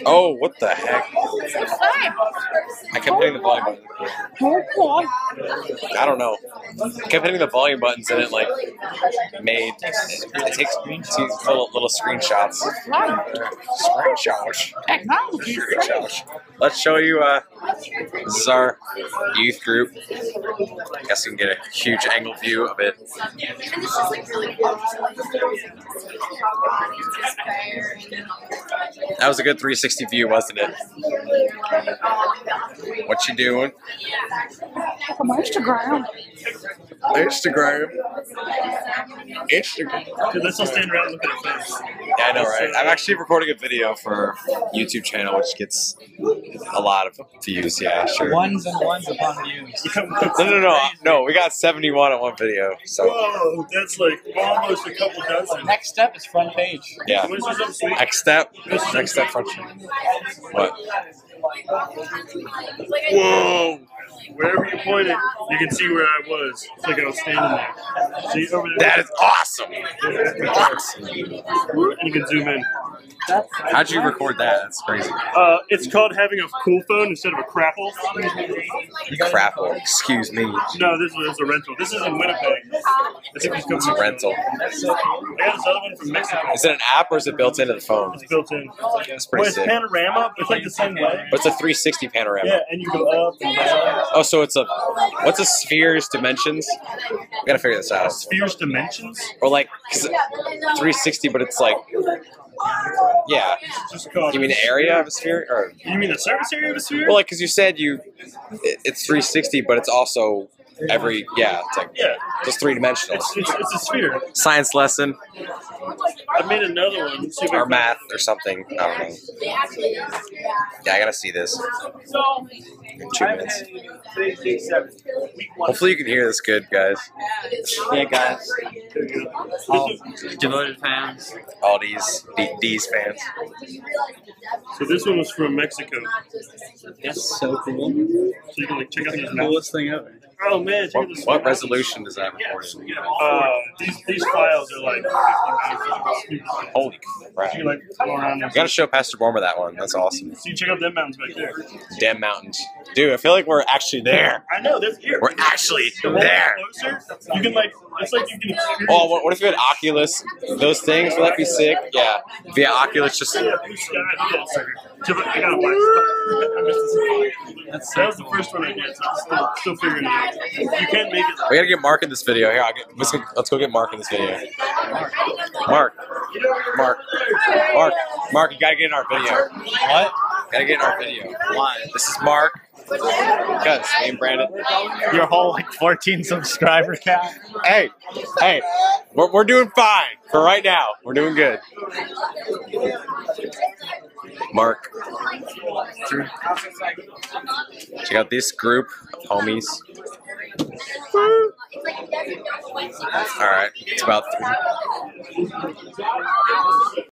Oh, what the heck? I kept hitting the volume button. I don't know. I kept hitting the volume buttons and it like made it takes little screenshots. Screenshots. Let's show you. This is our youth group. I guess you can get a huge angle view of it. That was a good 360 view, wasn't it? What you doing? On Instagram. Instagram. Dude, let's all stand around and look at her face. Yeah, I know, right? I'm actually recording a video for YouTube channel, which gets a lot of views. Yeah, sure. Ones and ones upon views. No. We got 71 on one video. So. Whoa, that's like almost a couple dozen. Next step is front page. Yeah. What is this up, sweet? Next step front. What? Whoa! Wherever you pointed, you can see where I was. It's like I was standing there. See over there? That is awesome. Awesome. And you can zoom in. How'd you record that? That's crazy. It's called having a cool phone instead of a crapple. Crapple. Excuse me. No, this is a rental. This is in Winnipeg. It's a rental. I got this other one from Mexico. Is it an app or is it built into the phone? It's built in. It's pretty It's sick. panorama. It's like the same way. But it's a 360 panorama. Yeah, and you go up and down. Oh, so it's what's a sphere's dimensions? We gotta figure this out. Sphere's dimensions? Or like, 'cause 360, but it's like, yeah. You mean the area of a sphere? Or You mean the surface area of a sphere? well, like, because you said it's 360, but it's also it's like just three-dimensional. It's a sphere. Science lesson. I made another one. See if I Or can- math or something. I don't know. Yeah, I gotta see this. In 2 minutes. Hopefully you can hear this good, guys. Yeah, guys. All devoted fans. All these fans. So this one was from Mexico. That's so cool. So you can like check out these maps. Coolest thing ever. Oh man, check out this. What resolution does that record in? These files are like 50 megabytes. Holy crap. You can like go around there. You gotta show Pastor Borma that one. That's awesome. So you check out them mountains back there. Damn mountains. Dude, I feel like we're actually there. I know, that's here. We're actually The more there. Closer, you can like, it's like you can experience. Oh, what if you had Oculus? Those things, would that be sick? Yeah. Via Oculus, just. Yeah, blue sky. Yeah, sorry. I got a black spot. I missed this. That was the first one I did, so I'm still figuring it out. You can't make it. We gotta get Mark in this video. Here, let's go get Mark in this video. Mark, you gotta get in our video. What? Gotta get in our video. Why? This is Mark. Because me and Brandon. Your whole like 14 subscriber count. Hey, we're doing fine for right now. We're doing good. Mark. Check out this group of homies. All right, it's about 3.